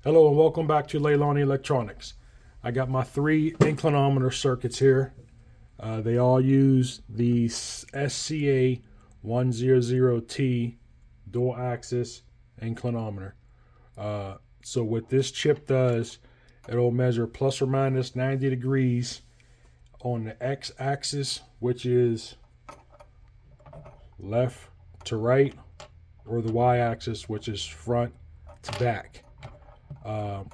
Hello and welcome back to Leilani Electronics. I got my three inclinometer circuits here. They all use the SCA100T dual axis inclinometer. So what this chip does, it'll measure plus or minus 90 degrees on the X axis, which is left to right, or the Y axis, which is front to back.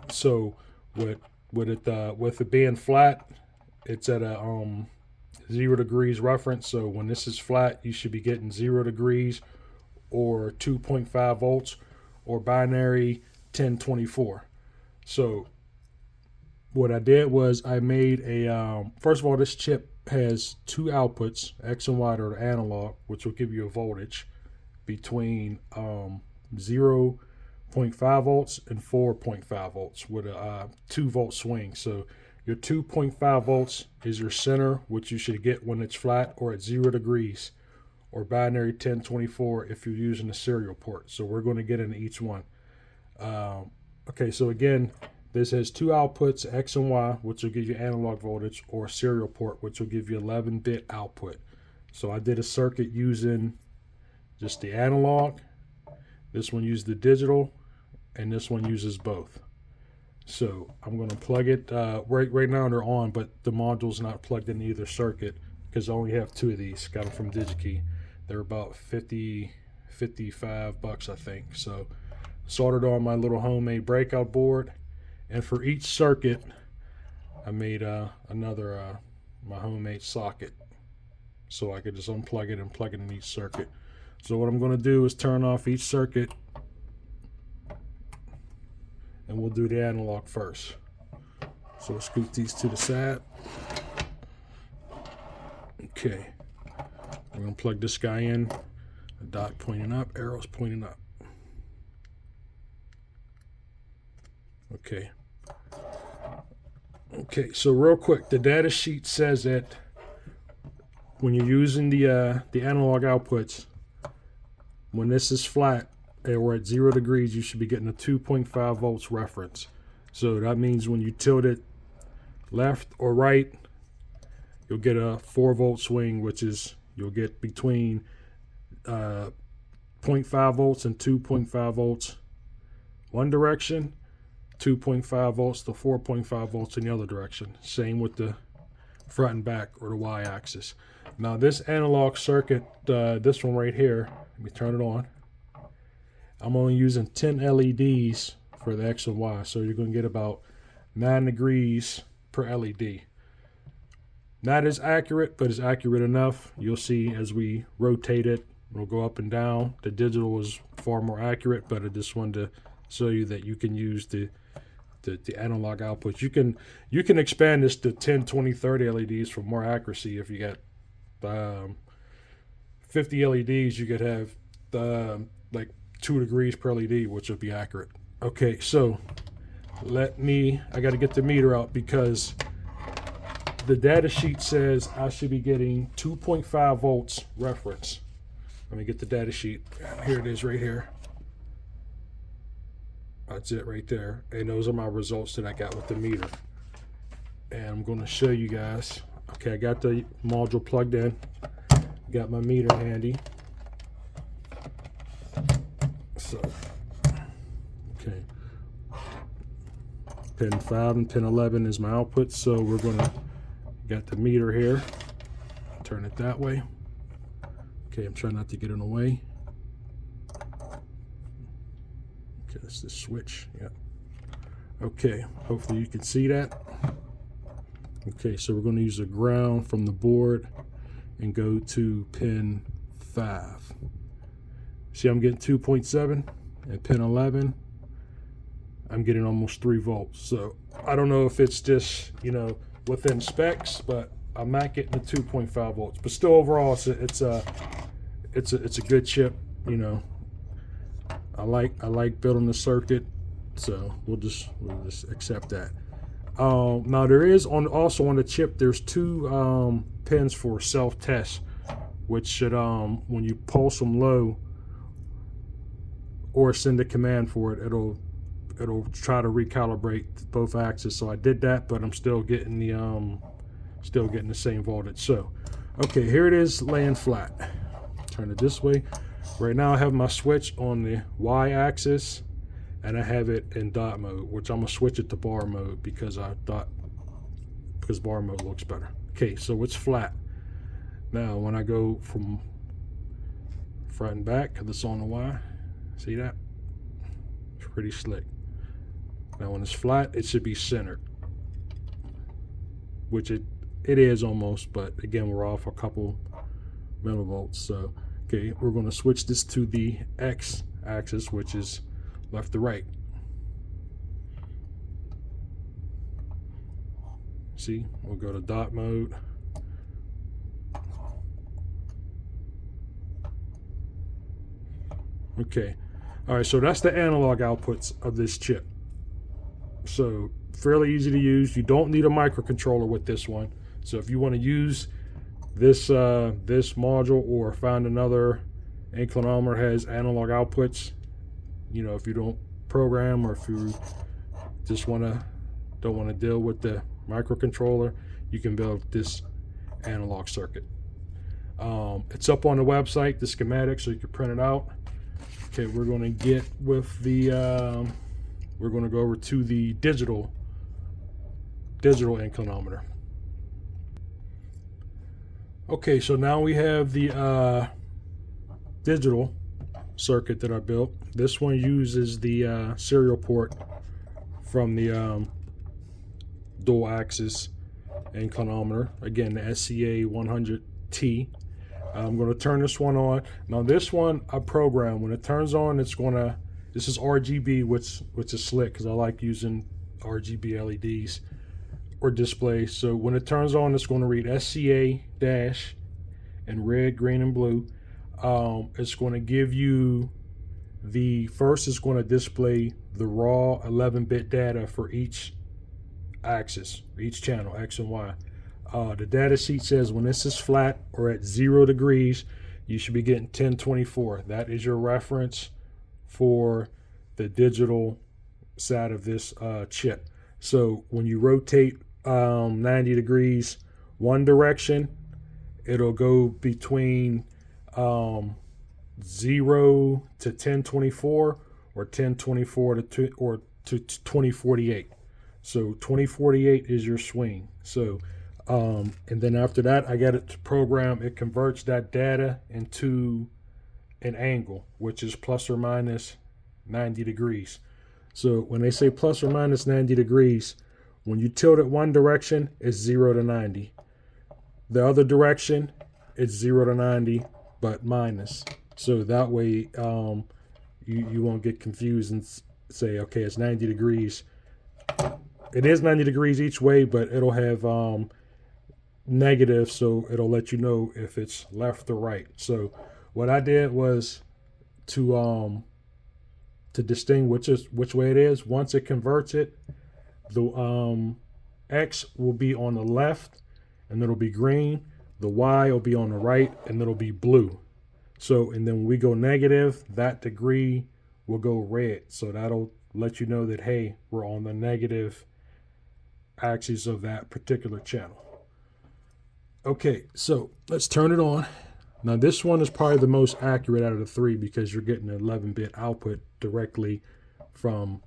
So with it being flat, it's at a 0 degrees reference. So when this is flat, you should be getting 0 degrees or 2.5 volts or binary 1024. So what I did was I made a first of all, this chip has two outputs, X and Y, or analog, which will give you a voltage between 0.5 volts and 4.5 volts with a 2 volt swing. So your 2.5 volts is your center, which you should get when it's flat or at 0 degrees, or binary 1024 if you're using a serial port. So we're going to get into each one. Okay, so again, this has two outputs, X and Y, which will give you analog voltage, or serial port, which will give you 11-bit output. So I did a circuit using just the analog. This one used the digital, and this one uses both. So I'm going to plug it. Right now they're on, but the module's not plugged in either circuit because I only have two of these. Got them from DigiKey. They're about 55 bucks, I think. So soldered on my little homemade breakout board, and for each circuit, I made another my homemade socket, so I could just unplug it and plug it in each circuit. So what I'm going to do is turn off each circuit, and we'll do the analog first. So we'll scoot these to the side. Okay, we're going to plug this guy in. The dot pointing up, arrows pointing up. Okay. Okay, so real quick, the data sheet says that when you're using the analog outputs, when this is flat and we're at 0 degrees, you should be getting a 2.5 volts reference. So that means when you tilt it left or right, you'll get a 4 volt swing, which is you'll get between 0.5 volts and 2.5 volts one direction, 2.5 volts to 4.5 volts in the other direction. Same with the front and back, or the Y axis. Now this analog circuit, this one right here, let me turn it on. I'm only using 10 LEDs for the X and Y, so you're going to get about 9 degrees per LED. Not as accurate, but it's accurate enough. You'll see as we rotate it, it'll go up and down. The digital is far more accurate, but I just wanted to show you that you can use the analog outputs. You can expand this to 10, 20, 30 LEDs for more accuracy. If you got 50 LEDs, you could have like 2 degrees per LED, which would be accurate. Okay, so I got to get the meter out because the data sheet says I should be getting 2.5 volts reference. Let me get the data sheet. Here it is right here. That's it right there. And those are my results that I got with the meter. And I'm going to show you guys. Okay, I got the module plugged in. Got my meter handy. So, okay. Pin 5 and pin 11 is my output. So we're going to, got the meter here. Turn it that way. Okay, I'm trying not to get in the way. Okay, that's the switch. Yeah. Okay, hopefully you can see that. Okay, so we're going to use a ground from the board and go to pin 5. See, I'm getting 2.7, and pin 11, I'm getting almost 3 volts. So I don't know if it's just, within specs, but I'm not getting the 2.5 volts. But still, overall, it's a good chip. I like building the circuit, so we'll just accept that. Now there is also on the chip, there's two pins for self-test, which should when you pulse them low or send a command for it, it'll try to recalibrate both axes. So I did that, but I'm still getting the same voltage. So okay, here it is laying flat. Turn it this way. Right now I have my switch on the Y axis and I have it in dot mode, which I'm gonna switch it to bar mode because bar mode looks better. Okay, so it's flat. Now when I go from front and back, because it's on the Y, see that? It's pretty slick. Now when it's flat, it should be centered, which it is almost, but again, we're off a couple millivolts. So okay, we're going to switch this to the X axis, which is left to right. See, we'll go to dot mode. Okay, all right, so that's the analog outputs of this chip. So fairly easy to use. You don't need a microcontroller with this one. So if you want to use this this module or find another inclinometer has analog outputs, you know, if you don't program or if you just don't want to deal with the microcontroller, you can build this analog circuit. It's up on the website, the schematic, so you can print it out. Okay, we're going to get with the we're going to go over to the digital inclinometer. Okay, so now we have the digital circuit that I built. This one uses the serial port from the dual axis inclinometer. Again, the SCA100T. I'm going to turn this one on. Now this one I program. When it turns on, it's going to, this is RGB, which is slick because I like using RGB LEDs or displays. So when it turns on, it's going to read SCA dash in red, green, and blue. It's going to give you first it's going to display the raw 11-bit data for each axis, each channel, X and Y. The data sheet says when this is flat or at 0 degrees, you should be getting 1024. That is your reference for the digital side of this chip. So when you rotate 90 degrees one direction, it'll go between 0 to 1024 or 1024 to 2048. So 2048 is your swing. So and then after that, I got it to program. It converts that data into an angle, which is plus or minus 90 degrees. So when they say plus or minus 90 degrees, when you tilt it one direction, it's 0 to 90. The other direction, it's 0 to 90, but minus. So that way you won't get confused and say, okay, it's 90 degrees. It is 90 degrees each way, but it'll have negative, so it'll let you know if it's left or right. So what I did was to distinguish which way it is. Once it converts it, the X will be on the left and it'll be green. The Y will be on the right and it'll be blue. So, and then when we go negative, that degree will go red. So that'll let you know that, hey, we're on the negative axis of that particular channel. Okay, so let's turn it on. Now this one is probably the most accurate out of the three because you're getting an 11-bit output directly from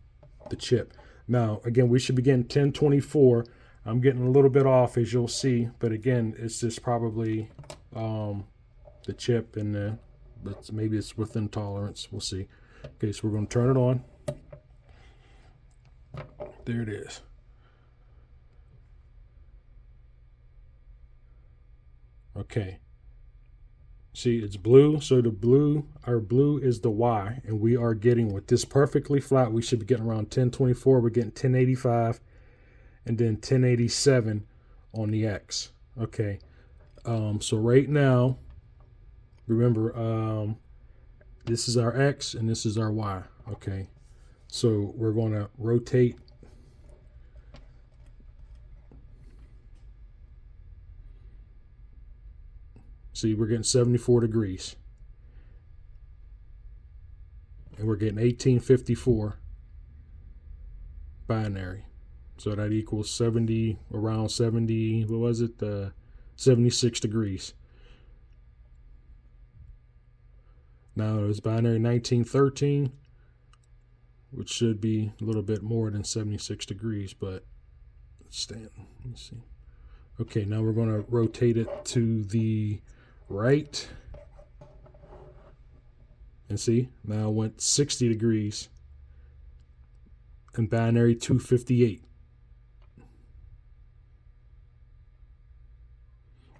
the chip. Now, again, we should be getting 1024. I'm getting a little bit off, as you'll see, but again, it's just probably the chip and maybe it's within tolerance. We'll see. Okay, so we're going to turn it on. There it is. Okay. See, it's blue. So our blue is the Y, and we are getting with this perfectly flat. We should be getting around 1024. We're getting 1085, and then 1087 on the X. Okay. So right now, remember, this is our X and this is our Y. Okay. So we're going to rotate. See, we're getting 74 degrees. And we're getting 1854. binary. So that equals 70, around 70, what was it? 76 degrees. Now it's binary 1913, which should be a little bit more than 76 degrees, but let me see. Okay, now we're going to rotate it to the right. And see, now it went 60 degrees. And binary 258.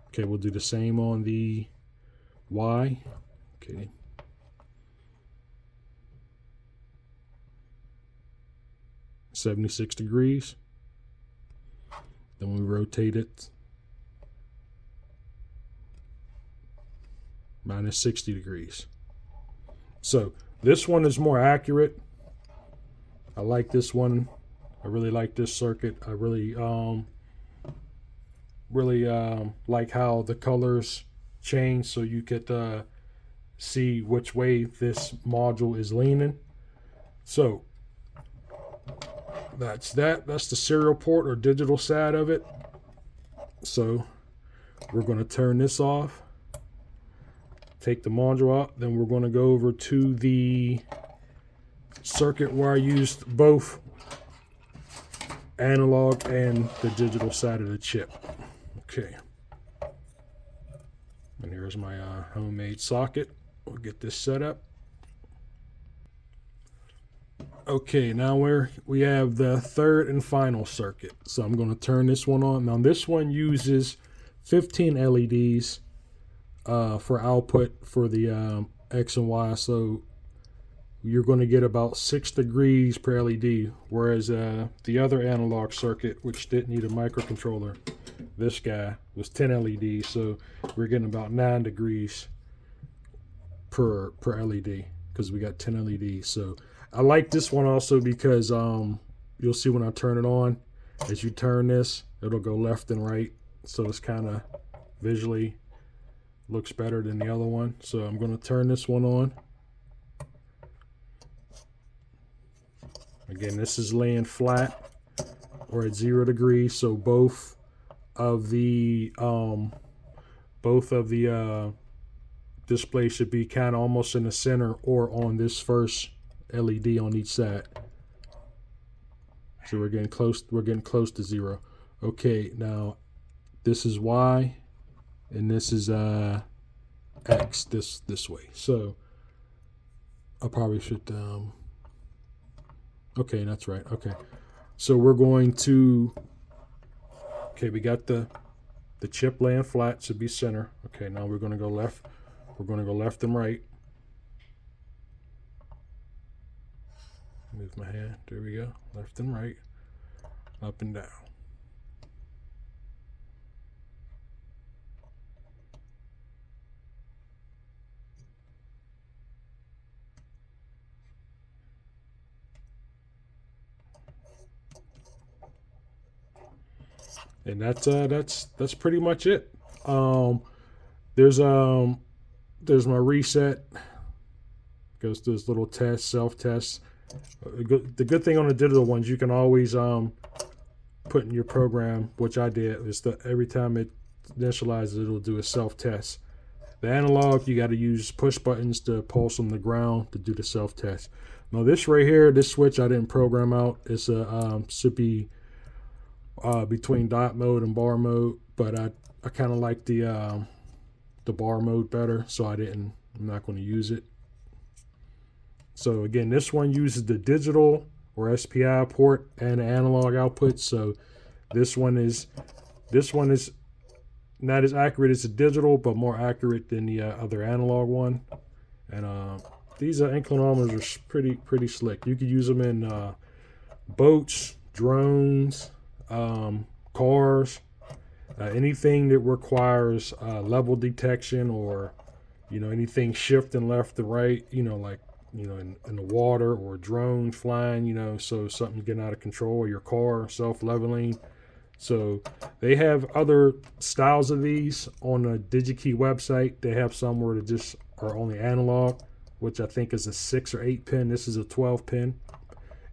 Okay, we'll do the same on the Y. Okay. $76. Then we rotate it minus 60 degrees. So this one is more accurate. I like this one. I really like this circuit. I really like how the colors change, so you could see which way this module is leaning. So that's the serial port or digital side of it. So we're going to turn this off, take the module out, then we're going to go over to the circuit where I used both analog and the digital side of the chip. Okay, and here's my homemade socket. We'll get this set up. Okay, now we have the third and final circuit. So I'm going to turn this one on. Now this one uses 15 LEDs for output for the X and Y. So you're going to get about 6 degrees per LED, whereas the other analog circuit, which didn't need a microcontroller, this guy was 10 LEDs, so we're getting about 9 degrees per LED because we got 10 LEDs. So I like this one also because you'll see when I turn it on, as you turn this, it'll go left and right, so it's kind of visually looks better than the other one. So I'm going to turn this one on. Again, this is laying flat or at 0 degrees, so both of the displays should be kind of almost in the center or on this first LED on each side. So we're getting close to 0. Okay, now this is Y and this is X this way. So I probably should okay, that's right. Okay, so we're going to, okay, we got the chip laying flat, should be center. Okay, now we're going to go left. We're going to go left and right. Move my hand. There we go. Left and right, up and down. And that's pretty much it. There's my reset. Goes through this little test, self-test. The good thing on the digital ones, you can always put in your program, which I did, is that every time it initializes, it'll do a self-test. The analog, you got to use push buttons to pulse on the ground to do the self-test. Now this right here, this switch I didn't program out. It's a should be between dot mode and bar mode, but I kind of like the bar mode better, so I'm not going to use it. So again, this one uses the digital or SPI port and analog output. So this one is not as accurate as the digital, but more accurate than the other analog one. And these inclinometers are pretty slick. You could use them in boats, drones, cars, anything that requires level detection, or anything shifting left to right, like in the water, or drones flying, so something's getting out of control, or your car self-leveling. So they have other styles of these on the DigiKey website. They have some where they just are only analog, which I think is a 6 or 8 pin. This is a 12 pin.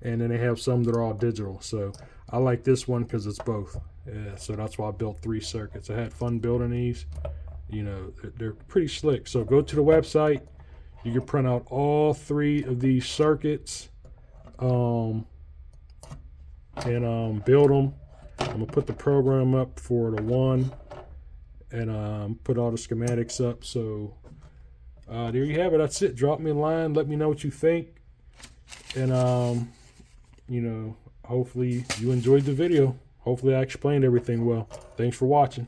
and then they have some that are all digital. So I like this one because it's both. Yeah, so that's why I built 3 circuits. I had fun building these. You know, they're pretty slick. So go to the website. You can print out all 3 of these circuits and build them. I'm gonna put the program up for the one and put all the schematics up. So there you have it. That's it. Drop me a line. Let me know what you think. And you know, hopefully you enjoyed the video. Hopefully I explained everything well. Thanks for watching.